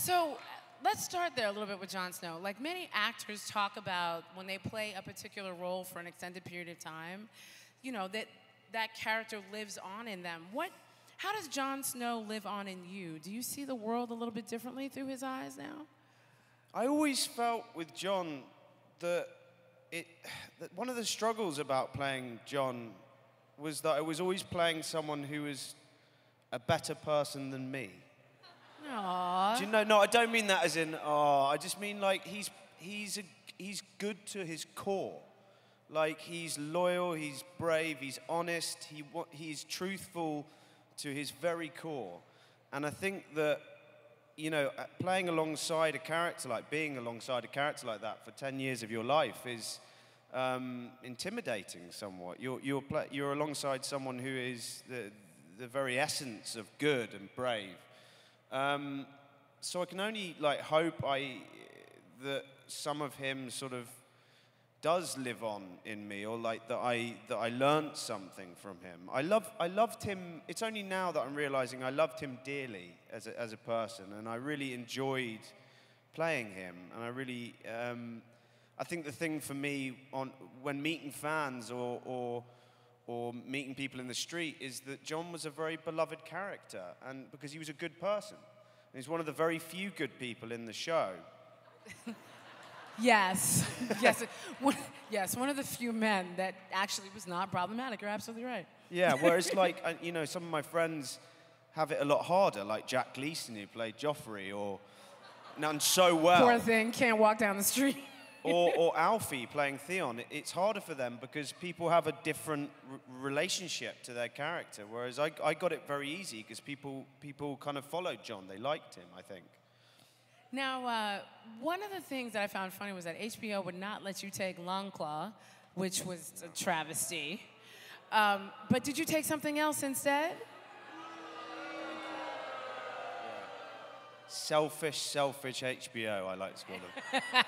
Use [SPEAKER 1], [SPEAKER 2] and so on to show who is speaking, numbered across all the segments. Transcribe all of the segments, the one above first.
[SPEAKER 1] So let's start there a little bit with Jon Snow. Like many actors talk about when they play a particular role for an extended period of time, you know, that character lives on in them. How does Jon Snow live on in you? Do you see the world a little bit differently through his eyes now?
[SPEAKER 2] I always felt with Jon that one of the struggles about playing Jon was that I was always playing someone who was a better person than me.
[SPEAKER 1] Aww.
[SPEAKER 2] Do you know? No, I don't mean that as in, I just mean like he's good to his core. Like he's loyal, he's brave, he's honest, he's truthful to his very core. And I think that, you know, being alongside a character like that for 10 years of your life is intimidating somewhat. You're alongside someone who is the very essence of good and brave. So I can only like hope that some of him sort of does live on in me, or like that I learned something from him. I loved him. It's only now that I'm realizing I loved him dearly as a person, and I really enjoyed playing him. And I really, I think the thing for me when meeting fans or meeting people in the street is that Jon was a very beloved character, and because he was a good person. And he's one of the very few good people in the show.
[SPEAKER 1] Yes, yes, one of the few men that actually was not problematic. You're absolutely right.
[SPEAKER 2] Yeah, whereas like, you know, some of my friends have it a lot harder, like Jack Gleeson, who played Joffrey, or done so well.
[SPEAKER 1] Poor thing, can't walk down the street.
[SPEAKER 2] or Alfie playing Theon. It's harder for them because people have a different relationship to their character, whereas I got it very easy because people kind of followed Jon. They liked him, I think.
[SPEAKER 1] Now, one of the things that I found funny was that HBO would not let you take Longclaw, which was a travesty. But did you take something else instead?
[SPEAKER 2] Selfish HBO, I like to call them.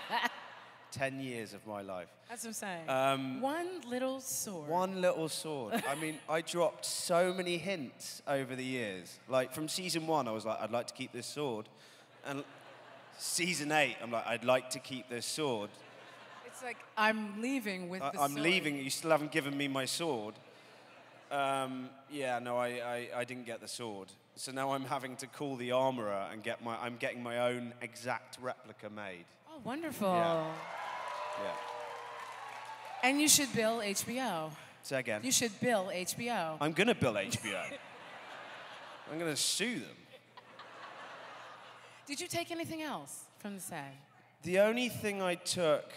[SPEAKER 2] 10 years of my life.
[SPEAKER 1] That's what I'm saying. One little sword.
[SPEAKER 2] One little sword. I mean, I dropped so many hints over the years. Like, from season 1, I was like, I'd like to keep this sword. And season 8, I'm like, I'd like to keep this sword.
[SPEAKER 1] It's like, I'm leaving with the sword.
[SPEAKER 2] I'm leaving, you still haven't given me my sword. Yeah, no, I didn't get the sword. So now I'm having to call the armorer and I'm getting my own exact replica made.
[SPEAKER 1] Oh, wonderful.
[SPEAKER 2] Yeah.
[SPEAKER 1] And you should bill HBO.
[SPEAKER 2] Say again.
[SPEAKER 1] You should bill HBO.
[SPEAKER 2] I'm going to bill HBO. I'm going to sue them.
[SPEAKER 1] Did you take anything else from the set?
[SPEAKER 2] The only thing I took,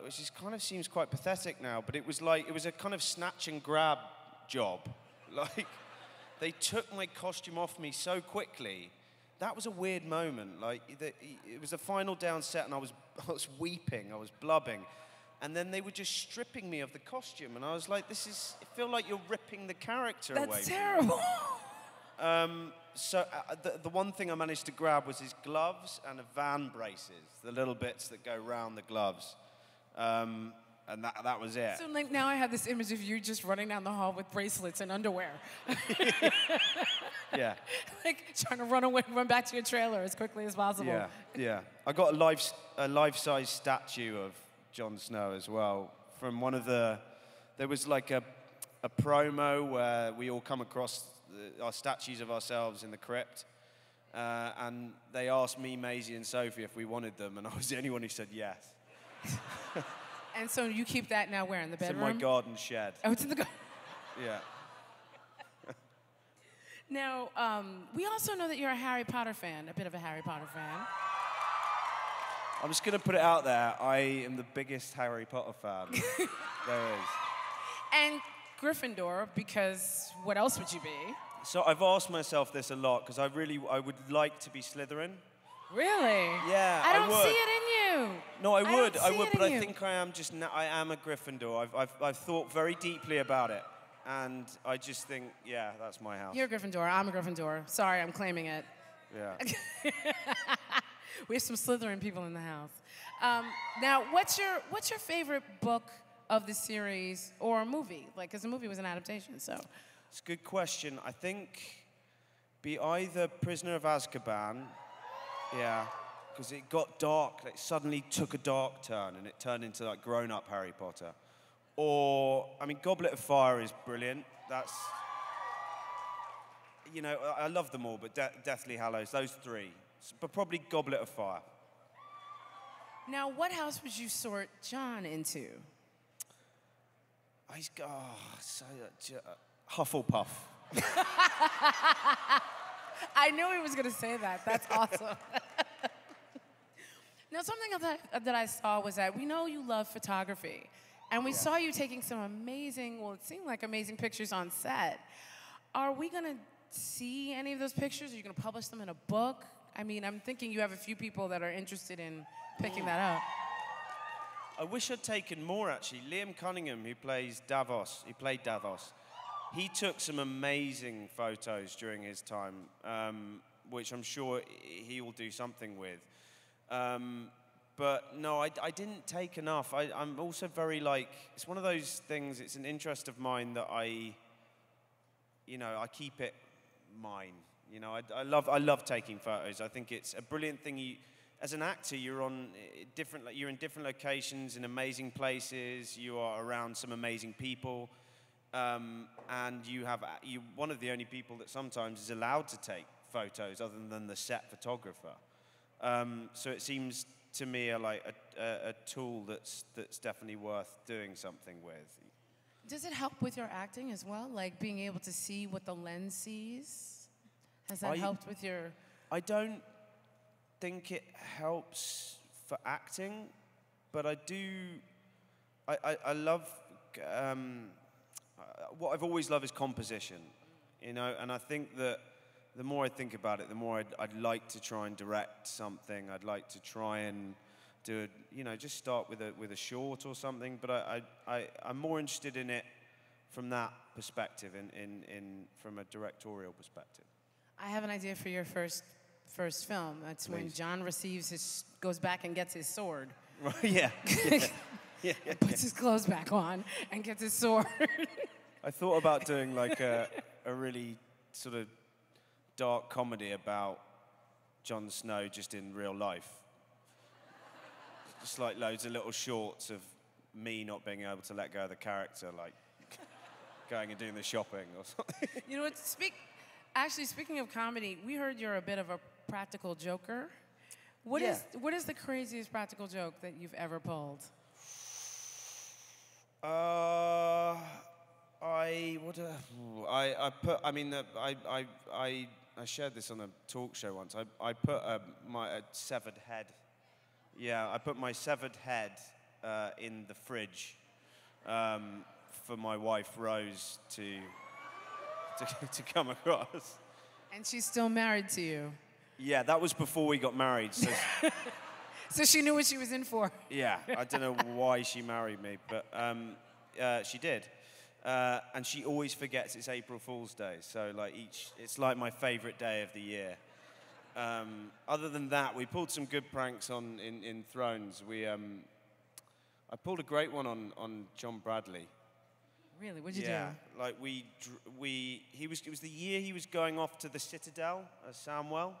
[SPEAKER 2] which is kind of seems quite pathetic now, but it was a kind of snatch and grab job. Like, they took my costume off me so quickly. That was a weird moment. Like, it was the final down set, and I was weeping, I was blubbing. And then they were just stripping me of the costume, and I was like, I feel like you're ripping the character away.
[SPEAKER 1] That's terrible.
[SPEAKER 2] So the one thing I managed to grab was his gloves and Van braces, the little bits that go round the gloves. And that was it.
[SPEAKER 1] So like now I have this image of you just running down the hall with bracelets and underwear.
[SPEAKER 2] Yeah.
[SPEAKER 1] Like trying to run back to your trailer as quickly as possible.
[SPEAKER 2] Yeah. I got a life-size statue of Jon Snow as well from one of there was like a promo where we all come across our statues of ourselves in the crypt, and they asked me, Maisie, and Sophie if we wanted them, and I was the only one who said yes.
[SPEAKER 1] And so you keep that now where, in the bedroom?
[SPEAKER 2] It's in my garden shed.
[SPEAKER 1] Oh, it's in the garden.
[SPEAKER 2] Yeah.
[SPEAKER 1] Now, we also know that you're a Harry Potter fan, a bit of a Harry Potter fan.
[SPEAKER 2] I'm just going to put it out there. I am the biggest Harry Potter fan there is.
[SPEAKER 1] And Gryffindor, because what else would you be?
[SPEAKER 2] So I've asked myself this a lot, because I would like to be Slytherin.
[SPEAKER 1] Really?
[SPEAKER 2] Yeah,
[SPEAKER 1] I don't
[SPEAKER 2] would.
[SPEAKER 1] see it in you.
[SPEAKER 2] No, I would, but I
[SPEAKER 1] you.
[SPEAKER 2] think I am a Gryffindor. I've thought very deeply about it, and I just think, yeah, that's my house.
[SPEAKER 1] You're a Gryffindor. I'm a Gryffindor. Sorry, I'm claiming it.
[SPEAKER 2] Yeah.
[SPEAKER 1] We have some Slytherin people in the house. Now, what's your favorite book of the series or a movie? Like, because the movie was an adaptation, so.
[SPEAKER 2] It's a good question. I think be either Prisoner of Azkaban Yeah, because it got dark. It suddenly took a dark turn, and it turned into like grown-up Harry Potter. Or, I mean, Goblet of Fire is brilliant. That's, you know, I love them all, but Deathly Hallows, those three. But probably Goblet of Fire.
[SPEAKER 1] Now, what house would you sort Jon into?
[SPEAKER 2] He's got, Hufflepuff.
[SPEAKER 1] I knew he was going to say that. That's awesome. Now, something that I saw was that we know you love photography. And we saw you taking some amazing, well, it seemed like amazing pictures on set. Are we going to see any of those pictures? Are you going to publish them in a book? I mean, I'm thinking you have a few people that are interested in picking that up.
[SPEAKER 2] I wish I'd taken more, actually. Liam Cunningham, who played Davos, he took some amazing photos during his time, which I'm sure he will do something with. But no, I didn't take enough. I'm also very, like, it's one of those things, it's an interest of mine that I keep it mine. You know, I love taking photos. I think it's a brilliant thing. As an actor, you're in different locations, in amazing places. You are around some amazing people, and you're one of the only people that sometimes is allowed to take photos, other than the set photographer. So it seems to me a tool that's definitely worth doing something with.
[SPEAKER 1] Does it help with your acting as well, like being able to see what the lens sees? Has that helped with your...
[SPEAKER 2] I don't think it helps for acting, but I do... I love... what I've always loved is composition, you know, and I think that the more I think about it, the more I'd like to try and direct something. I'd like to try and do, just start with a short or something, but I'm more interested in it from that perspective, from a directorial perspective.
[SPEAKER 1] I have an idea for your first film. That's when Jon goes back and gets his sword.
[SPEAKER 2] Yeah. Yeah.
[SPEAKER 1] Puts his clothes back on and gets his sword.
[SPEAKER 2] I thought about doing like a really sort of dark comedy about Jon Snow just in real life. Just like loads of little shorts of me not being able to let go of the character, like going and doing the shopping or something.
[SPEAKER 1] You know what? Speaking of comedy, we heard you're a bit of a practical joker. What is the craziest practical joke that you've ever pulled?
[SPEAKER 2] I shared this on a talk show once. I put my severed head. Yeah, I put my severed head in the fridge for my wife Rose to come across.
[SPEAKER 1] And she's still married to you.
[SPEAKER 2] Yeah, that was before we got married. So,
[SPEAKER 1] so she knew what she was in for.
[SPEAKER 2] Yeah, I don't know why she married me, but she did. And she always forgets it's April Fool's Day. So it's like my favorite day of the year. Other than that, we pulled some good pranks in Thrones. I pulled a great one on John Bradley.
[SPEAKER 1] Really? What'd you do?
[SPEAKER 2] Yeah, like it was the year he was going off to the Citadel at Samwell,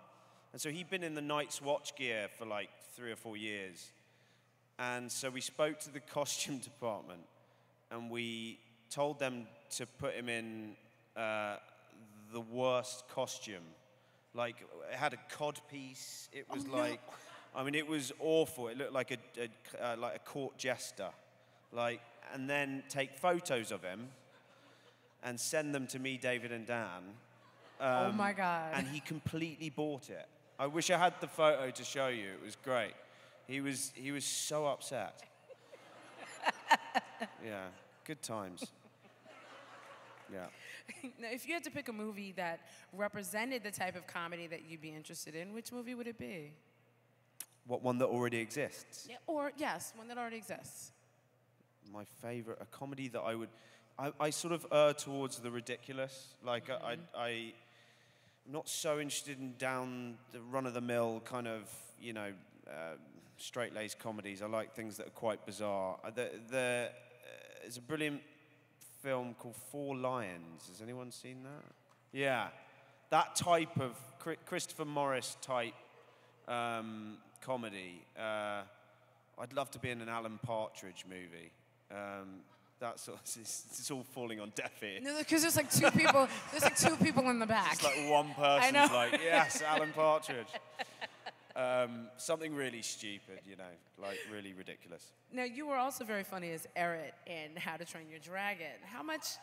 [SPEAKER 2] and so he'd been in the Night's Watch gear for like 3 or 4 years, and so we spoke to the costume department, and we told them to put him in the worst costume. Like it had a codpiece. It was I mean, it was awful. It looked like a court jester, like. And then take photos of him and send them to me, David, and Dan.
[SPEAKER 1] Oh, my God.
[SPEAKER 2] And he completely bought it. I wish I had the photo to show you. It was great. He was so upset. Yeah, good times. Yeah.
[SPEAKER 1] Now, if you had to pick a movie that represented the type of comedy that you'd be interested in, which movie would it be?
[SPEAKER 2] What, one that already exists?
[SPEAKER 1] Yeah, or, yes, one that already exists.
[SPEAKER 2] My favorite, a comedy that I sort of err towards the ridiculous. Like I'm not so interested in down the run-of-the-mill kind of, straight-laced comedies. I like things that are quite bizarre. There's a brilliant film called Four Lions. Has anyone seen that? Yeah, that type of Christopher Morris type comedy. I'd love to be in an Alan Partridge movie. That's it's all falling on deaf ears.
[SPEAKER 1] No, because there's like two people. There's like two people in the back.
[SPEAKER 2] It's like one person's like, yes, Alan Partridge. Something really stupid, you know, like really ridiculous.
[SPEAKER 1] Now, you were also very funny as Eret in How to Train Your Dragon. How much?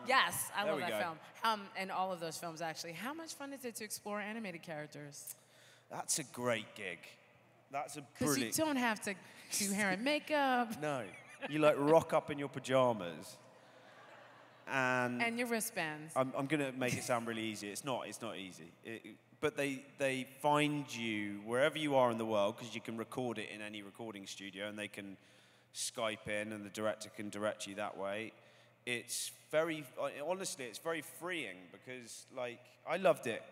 [SPEAKER 1] Yes, I love that film. And all of those films, actually. How much fun is it to explore animated characters?
[SPEAKER 2] That's a great gig. That's a
[SPEAKER 1] Because
[SPEAKER 2] brilliant.
[SPEAKER 1] you don't have to do hair and makeup.
[SPEAKER 2] No, you like rock up in your pajamas. And
[SPEAKER 1] your wristbands.
[SPEAKER 2] I'm going to make it sound really easy. It's not easy. But they find you wherever you are in the world, because you can record it in any recording studio, and they can Skype in, and the director can direct you that way. It's honestly, it's very freeing, because, like, I loved it.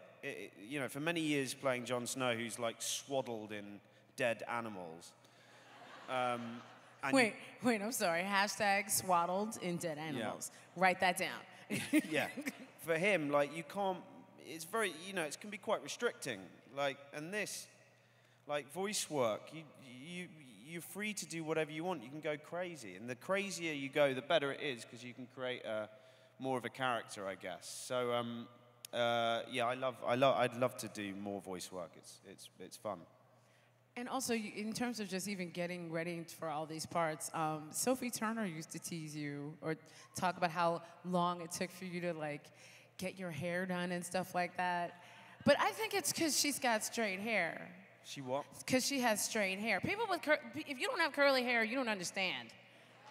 [SPEAKER 2] You know, for many years playing Jon Snow, who's, like, swaddled in dead animals.
[SPEAKER 1] Wait, I'm sorry. Hashtag swaddled in dead animals. Yeah. Write that down.
[SPEAKER 2] Yeah. For him, like, you can't, it's very, you know, it can be quite restricting. Like, and this, like, voice work, you're free to do whatever you want. You can go crazy. And the crazier you go, the better it is, because you can create more of a character, I guess. So, yeah, I'd love to do more voice work. It's fun. And
[SPEAKER 1] also, in terms of just even getting ready for all these parts, Sophie Turner used to tease you or talk about how long it took for you to, like, get your hair done and stuff like that. But I think it's because she's got straight hair.
[SPEAKER 2] She what?
[SPEAKER 1] Because she has straight hair. People with if you don't have curly hair, you don't understand.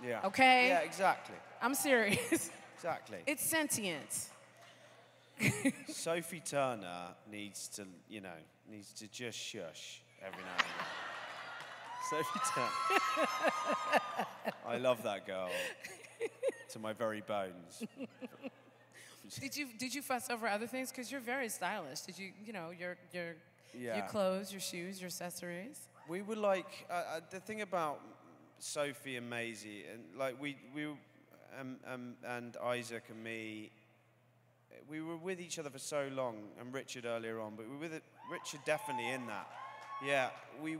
[SPEAKER 2] Yeah.
[SPEAKER 1] Okay?
[SPEAKER 2] Yeah, exactly.
[SPEAKER 1] I'm serious.
[SPEAKER 2] Exactly.
[SPEAKER 1] It's sentient.
[SPEAKER 2] Sophie Turner needs to just shush every now and then. Sophie Turner. I love that girl to my very bones.
[SPEAKER 1] Did you fuss over other things? Because you're very stylish. Did you, your clothes, your shoes, your accessories?
[SPEAKER 2] We were like, the thing about Sophie and Maisie, and like we and Isaac and me, we were with each other for so long, and Richard earlier on, but we were with Richard definitely in that. Yeah, we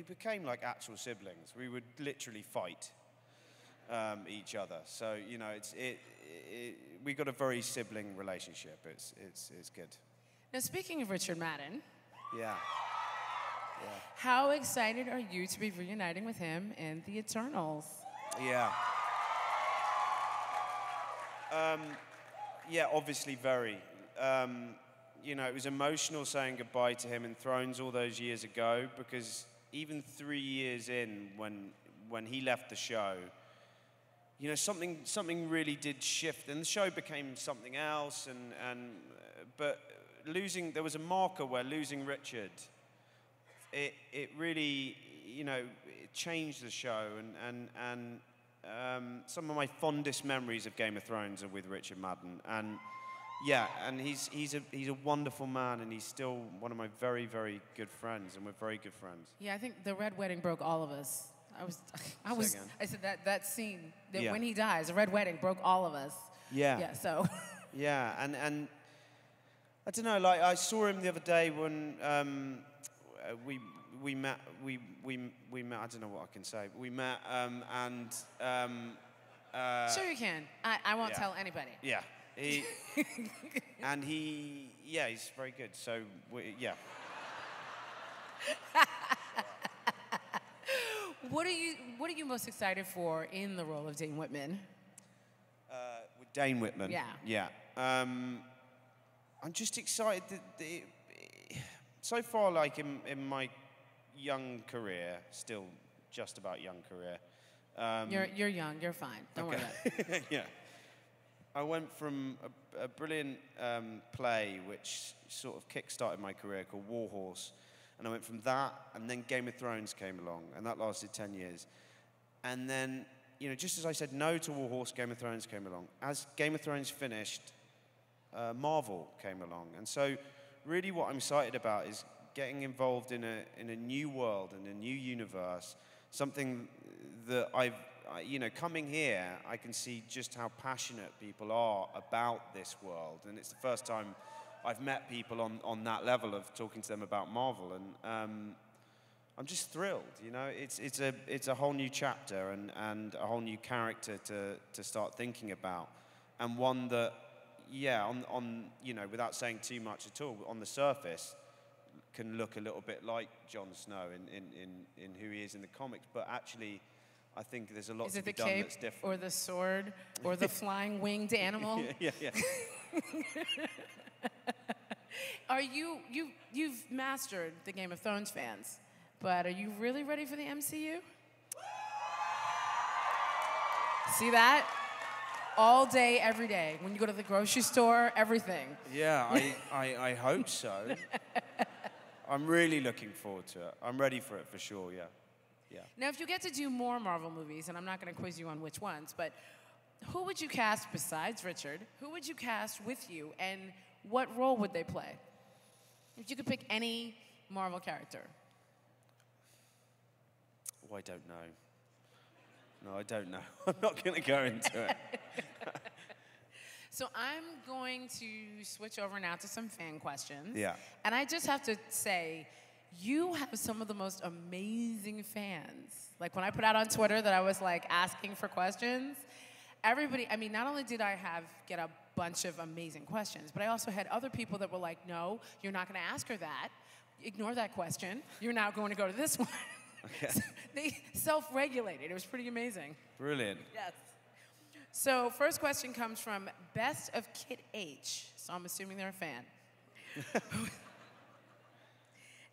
[SPEAKER 2] became like actual siblings. We would literally fight each other. So we got a very sibling relationship. It's good.
[SPEAKER 1] Now, speaking of Richard Madden.
[SPEAKER 2] Yeah.
[SPEAKER 1] How excited are you to be reuniting with him in the Eternals?
[SPEAKER 2] Yeah. Yeah, obviously very. It was emotional saying goodbye to him in Thrones all those years ago, because even 3 years in, when he left the show, something really did shift, and the show became something else. But there was a marker where losing Richard, it really, it changed the show, and some of my fondest memories of Game of Thrones are with Richard Madden, and he's a wonderful man, and he's still one of my very, very good friends, and we're very good friends.
[SPEAKER 1] Yeah, I think the Red Wedding broke all of us. I said that scene when he dies, the Red Wedding broke all of us.
[SPEAKER 2] Yeah.
[SPEAKER 1] Yeah. So.
[SPEAKER 2] Yeah, and I don't know. Like, I saw him the other day when we met. We met. I don't know what I can say. But we met and.
[SPEAKER 1] Sure you can. I won't tell anybody.
[SPEAKER 2] Yeah. He's very good. So yeah.
[SPEAKER 1] What are you most excited for in the role of Dane Whitman?
[SPEAKER 2] With Dane Whitman?
[SPEAKER 1] Yeah.
[SPEAKER 2] Yeah. I'm just excited that so far, like in my young career, still just about young career.
[SPEAKER 1] You're young. You're fine. Don't worry about it.
[SPEAKER 2] Yeah. I went from a brilliant play which sort of kick-started my career called War Horse, and I went from that, and then Game of Thrones came along, and that lasted 10 years. And then, just as I said no to War Horse, Game of Thrones came along. As Game of Thrones finished, Marvel came along. And so really what I'm excited about is getting involved in a new world, in a new universe, something that coming here, I can see just how passionate people are about this world. And it's the first time I've met people on that level of talking to them about Marvel, and I'm just thrilled. You know, it's a whole new chapter and a whole new character to start thinking about, and one that, yeah, on you know, without saying too much at all, on the surface, can look a little bit like Jon Snow in who he is in the comics, but actually, I think there's a lot to be done that's different.
[SPEAKER 1] Is it the cape, or the sword, or the flying winged animal?
[SPEAKER 2] Yeah.
[SPEAKER 1] Are you've mastered the Game of Thrones fans, but are you really ready for the MCU? See that? All day, every day. When you go to the grocery store, everything.
[SPEAKER 2] Yeah, I hope so. I'm really looking forward to it. I'm ready for it for sure, yeah.
[SPEAKER 1] Now, if you get to do more Marvel movies, and I'm not going to quiz you on which ones, but who would you cast besides Richard? Who would you cast with you, and what role would they play? If you could pick any Marvel character.
[SPEAKER 2] Oh, I don't know. No, I don't know. I'm not going to go into it.
[SPEAKER 1] So I'm going to switch over now to some fan questions.
[SPEAKER 2] Yeah.
[SPEAKER 1] And I just have to say, you have some of the most amazing fans. Like when I put out on Twitter that I was like asking for questions, everybody, I mean, not only did I get a bunch of amazing questions, but I also had other people that were like, no, you're not going to ask her that. Ignore that question. You're now going to go to this one.
[SPEAKER 2] Okay.
[SPEAKER 1] So they self-regulated. It was pretty amazing.
[SPEAKER 2] Brilliant.
[SPEAKER 1] Yes. So first question comes from Best of Kit H. So I'm assuming they're a fan.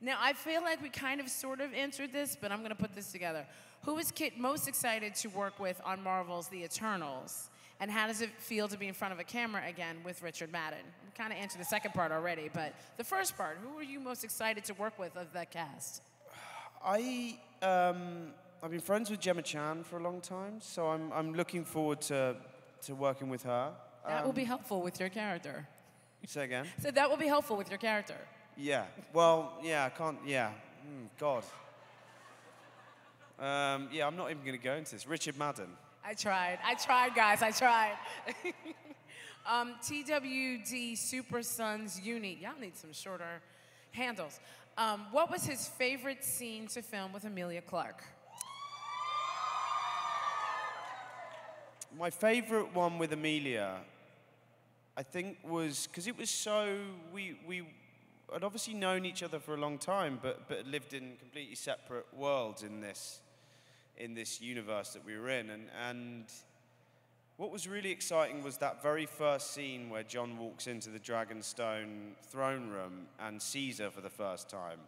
[SPEAKER 1] Now, I feel like we kind of sort of answered this, but I'm going to put this together. Who is Kit most excited to work with on Marvel's The Eternals? And how does it feel to be in front of a camera again with Richard Madden? We kind of answered the second part already, but the first part, who are you most excited to work with of that cast?
[SPEAKER 2] I've been friends with Gemma Chan for a long time, so I'm looking forward to working with her.
[SPEAKER 1] That will be helpful with your character.
[SPEAKER 2] Say again?
[SPEAKER 1] So that will be helpful with your character.
[SPEAKER 2] Yeah. Well, yeah, I can't, yeah. God. Yeah, I'm not even going to go into this. Richard Madden.
[SPEAKER 1] I tried, guys, I tried. TWD Super Sons Uni. Y'all need some shorter handles. What was his favorite scene to film with Emilia Clarke?
[SPEAKER 2] My favorite one with Emilia, I think, was because it was so we had obviously known each other for a long time, but lived in completely separate worlds in this universe that we were in, and what was really exciting was that very first scene where Jon walks into the Dragonstone throne room and sees her for the first time.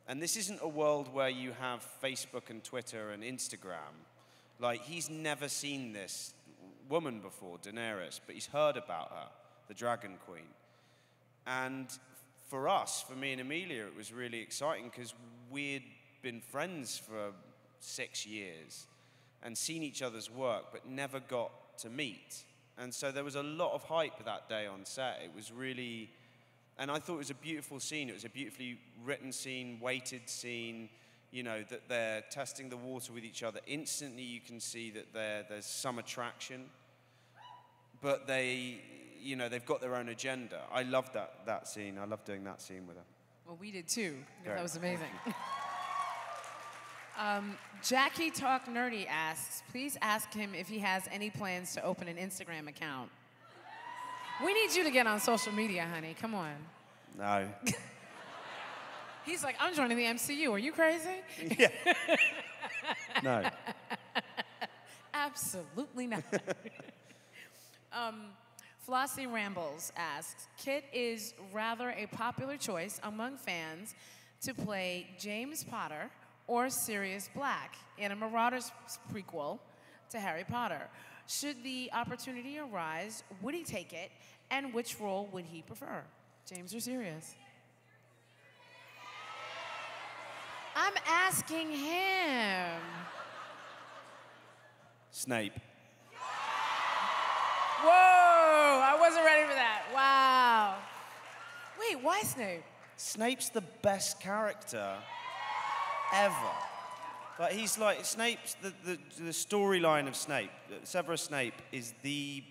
[SPEAKER 2] And this isn't a world where you have Facebook and Twitter and Instagram. Like, he's never seen this woman before, Daenerys, but he's heard about her, the Dragon Queen. And for us, for me and Emilia, it was really exciting because we'd been friends for 6 years and seen each other's work, but never got to meet. And so there was a lot of hype that day on set. It was really, and I thought it was a beautiful scene. It was a beautifully written scene, weighted scene, you know, that they're testing the water with each other. Instantly you can see that there's some attraction, but they, you know, they've got their own agenda. I loved that scene. I loved doing that scene with her.
[SPEAKER 1] Well, we did too.
[SPEAKER 2] Great.
[SPEAKER 1] That was amazing. Jackie Talk Nerdy asks, please ask him if he has any plans to open an Instagram account. We need you to get on social media, honey. Come on.
[SPEAKER 2] No.
[SPEAKER 1] He's like, I'm joining the MCU. Are you crazy?
[SPEAKER 2] Yeah. No.
[SPEAKER 1] Absolutely not. Flossie Rambles asks, Kit is rather a popular choice among fans to play James Potter or Sirius Black in a Marauders prequel to Harry Potter. Should the opportunity arise, would he take it, and which role would he prefer, James or Sirius? I'm asking him.
[SPEAKER 2] Snape.
[SPEAKER 1] Whoa, I wasn't ready for that. Wow. Wait, why Snape?
[SPEAKER 2] Snape's the best character ever. Like, he's like, Snape's the storyline of Snape, Severus Snape, is the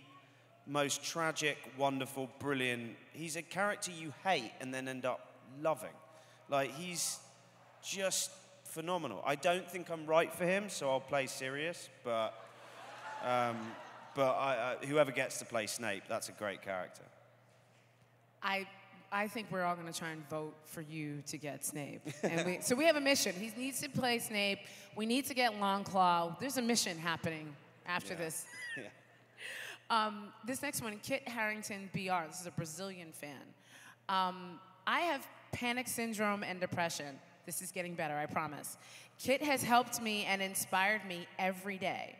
[SPEAKER 2] most tragic, wonderful, brilliant. He's a character you hate and then end up loving. Like, he's just phenomenal. I don't think I'm right for him, so I'll play Sirius, but whoever gets to play Snape, that's a great character.
[SPEAKER 1] I think we're all going to try and vote for you to get Snape. And so we have a mission. He needs to play Snape. We need to get Longclaw. There's a mission happening after this.
[SPEAKER 2] Yeah.
[SPEAKER 1] This next one, Kit Harington BR. This is a Brazilian fan. I have panic syndrome and depression. This is getting better, I promise. Kit has helped me and inspired me every day.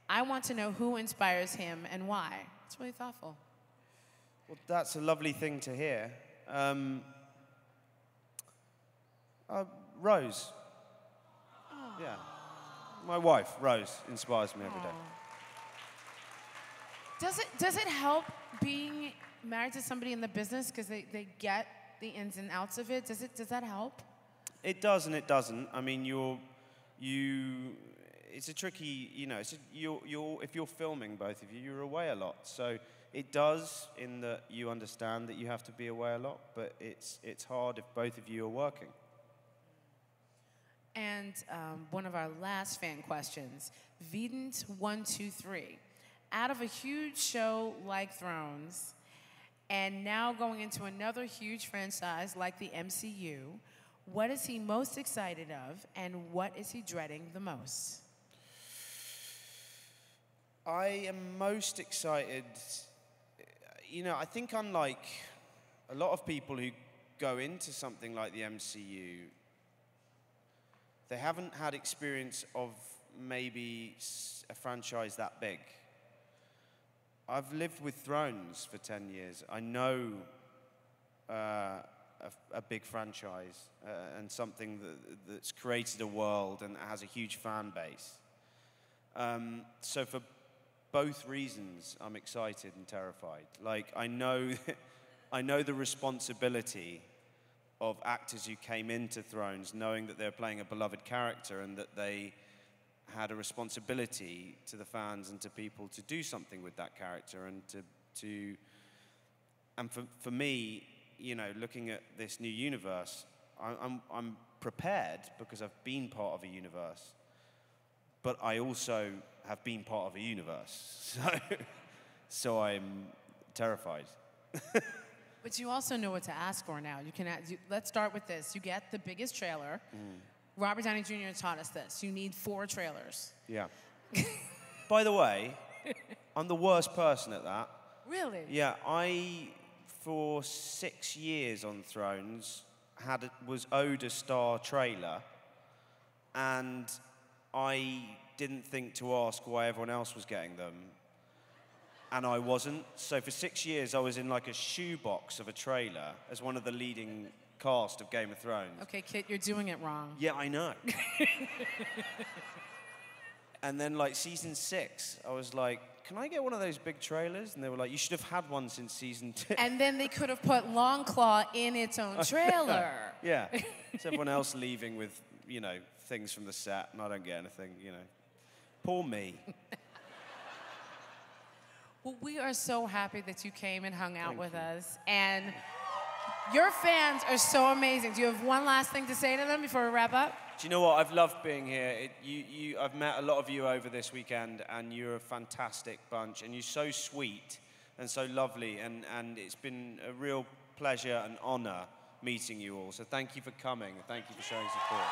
[SPEAKER 1] I want to know who inspires him and why. It's really thoughtful.
[SPEAKER 2] Well, that's a lovely thing to hear. Rose. Aww. Yeah. My wife, Rose, inspires me every day.
[SPEAKER 1] Does it help being married to somebody in the business because they get the ins and outs of it? Does that help?
[SPEAKER 2] It does and it doesn't. I mean, it's a tricky, if you're filming, both of you, you're away a lot. So it does, in that you understand that you have to be away a lot, but it's hard if both of you are working.
[SPEAKER 1] And one of our last fan questions, Vedant123. Out of a huge show like Thrones, and now going into another huge franchise like the MCU, what is he most excited of, and what is he dreading the most?
[SPEAKER 2] I am most excited, I think unlike a lot of people who go into something like the MCU, they haven't had experience of maybe a franchise that big. I've lived with Thrones for 10 years. I know a big franchise and something that's created a world and has a huge fan base. So for both reasons, I'm excited and terrified. Like, I know the responsibility of actors who came into Thrones knowing that they're playing a beloved character and that they had a responsibility to the fans and to people to do something with that character and for me, looking at this new universe, I'm prepared because I've been part of a universe, but I also have been part of a universe, so I'm terrified.
[SPEAKER 1] But you also know what to ask for now. Let's start with this. You get the biggest trailer. Robert Downey Jr. taught us this. You need 4 trailers.
[SPEAKER 2] Yeah. By the way, I'm the worst person at that.
[SPEAKER 1] Really?
[SPEAKER 2] Yeah, for 6 years on Thrones, was owed a star trailer, and I didn't think to ask why everyone else was getting them, and I wasn't. So for 6 years, I was in like a shoebox of a trailer as one of the leading cast of Game of Thrones.
[SPEAKER 1] Okay, Kit, you're doing it wrong.
[SPEAKER 2] Yeah, I know. And then, like, season 6, I was like, can I get one of those big trailers? And they were like, you should have had one since season 2.
[SPEAKER 1] And then they could have put Longclaw in its own trailer.
[SPEAKER 2] Yeah. It's everyone else leaving with, things from the set, and I don't get anything, Poor me.
[SPEAKER 1] Well, we are so happy that you came and hung out with us. And your fans are so amazing. Do you have one last thing to say to them before we wrap up?
[SPEAKER 2] Do you know what? I've loved being here. I've met a lot of you over this weekend, and you're a fantastic bunch, and you're so sweet and so lovely, and it's been a real pleasure and honor meeting you all. So thank you for coming, and thank you for showing support.